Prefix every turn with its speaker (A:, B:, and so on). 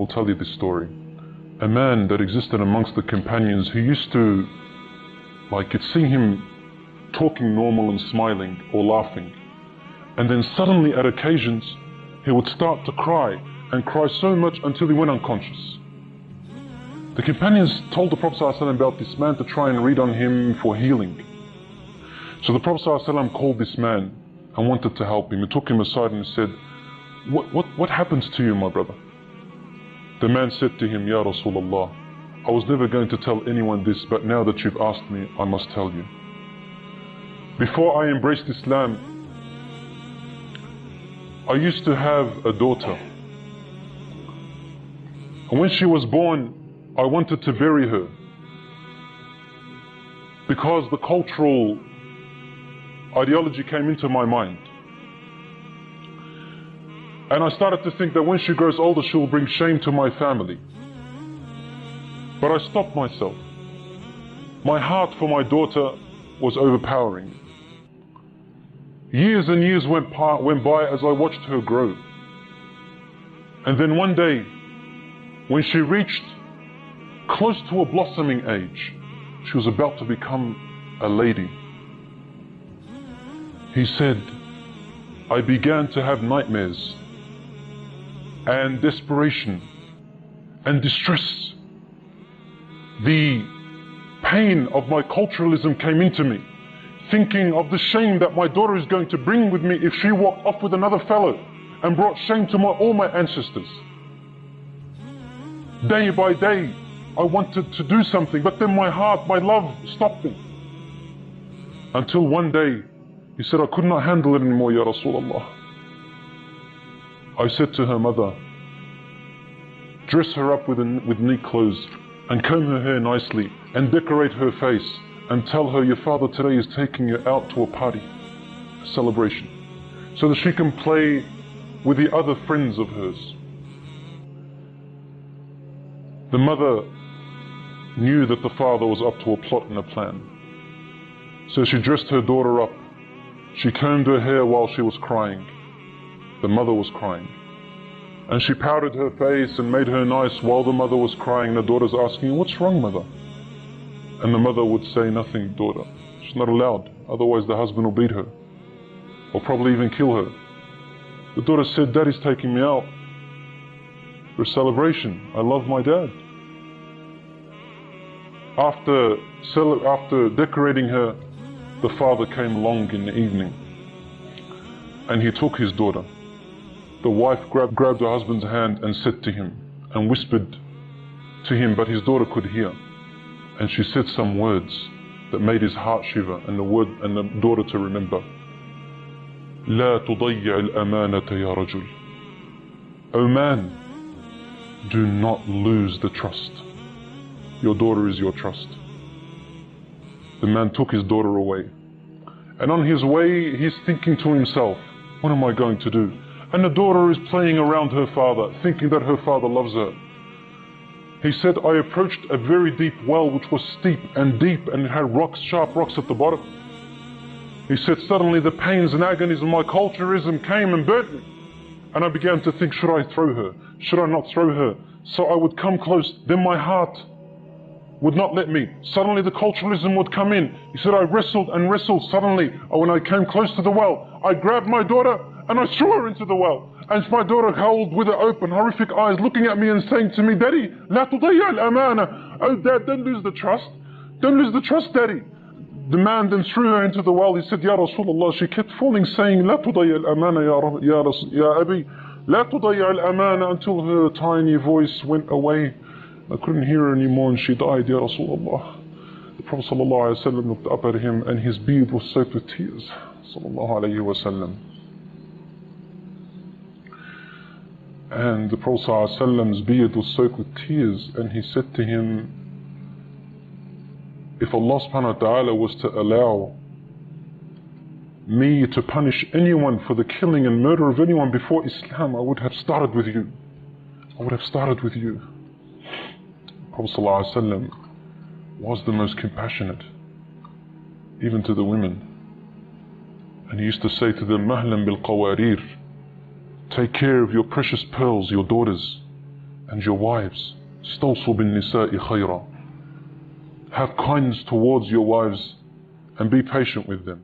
A: will tell you this story. A man that existed amongst the companions who used to, you'd see him talking normal and smiling or laughing. And then suddenly at occasions, he would start to cry, and cry so much until he went unconscious. The companions told the Prophet ﷺ about this man to try and read on him for healing. So the Prophet ﷺ called this man and wanted to help him. He took him aside and said, what happens to you, my brother? The man said to him, Ya Rasulullah, I was never going to tell anyone this, but now that you've asked me, I must tell you. Before I embraced Islam, I used to have a daughter. And when she was born, I wanted to bury her, because the cultural ideology came into my mind. And I started to think that when she grows older, she will bring shame to my family. But I stopped myself. My heart for my daughter was overpowering. Years and years went by as I watched her grow. And then one day, when she reached close to a blossoming age, she was about to become a lady. He said, I began to have nightmares and desperation and distress. The pain of my culturalism came into me, thinking of the shame that my daughter is going to bring with me if she walked off with another fellow and brought shame to all my ancestors. Day by day, I wanted to do something, but then my heart, my love stopped me. Until one day, he said, I could not handle it anymore, Ya Rasulullah. I said to her mother, dress her up with neat clothes and comb her hair nicely and decorate her face and tell her your father today is taking you out to a party, a celebration, so that she can play with the other friends of hers. The mother knew that the father was up to a plot and a plan. So she dressed her daughter up. She combed her hair while she was crying. The mother was crying. And she powdered her face and made her nice while the mother was crying. The daughter's asking, what's wrong, mother? And the mother would say, nothing, daughter. She's not allowed, otherwise the husband will beat her, or probably even kill her. The daughter said, Daddy's taking me out for a celebration. I love my dad. After decorating her, the father came along in the evening and he took his daughter. The wife grabbed her husband's hand and said to him, and whispered to him, but his daughter could hear. And she said some words that made his heart shiver, and the daughter to remember. لا تضيع الأمانة يا رجل. O man, do not lose the trust. Your daughter is your trust. The man took his daughter away. And on his way, he's thinking to himself, what am I going to do? And the daughter is playing around her father, thinking that her father loves her. He said, I approached a very deep well which was steep and deep and it had rocks, sharp rocks at the bottom. He said, suddenly the pains and agonies of my culturalism came and burnt me. And I began to think, should I throw her? Should I not throw her? So I would come close, then my heart would not let me. Suddenly the culturalism would come in. He said, I wrestled and wrestled. Suddenly, when I came close to the well, I grabbed my daughter and I threw her into the well. And my daughter held with her open, horrific eyes, looking at me and saying to me, Daddy, لا تضيع الأمانة. Oh, Dad, don't lose the trust. Don't lose the trust, Daddy. The man then threw her into the well. He said, Ya Rasulullah. She kept falling, saying, لا تضيع الأمانة يا أبي. لا تضيع الأمانة, until her tiny voice went away. I couldn't hear her anymore and she died, Ya Rasulullah. The Prophet ﷺ looked up at him and his beard was soaked with tears. Sallallahu alayhi wa sallam. And the Prophet ﷺ's beard was soaked with tears, and he said to him, if Allah subhanahu wa ta'ala was to allow me to punish anyone for the killing and murder of anyone before Islam, I would have started with you. I would have started with you. Prophet ﷺ was the most compassionate, even to the women. And he used to say to them, Mahlan bil qawarir, take care of your precious pearls, your daughters, and your wives. استوصوا بالنساء خيرا. Have kindness towards your wives and be patient with them.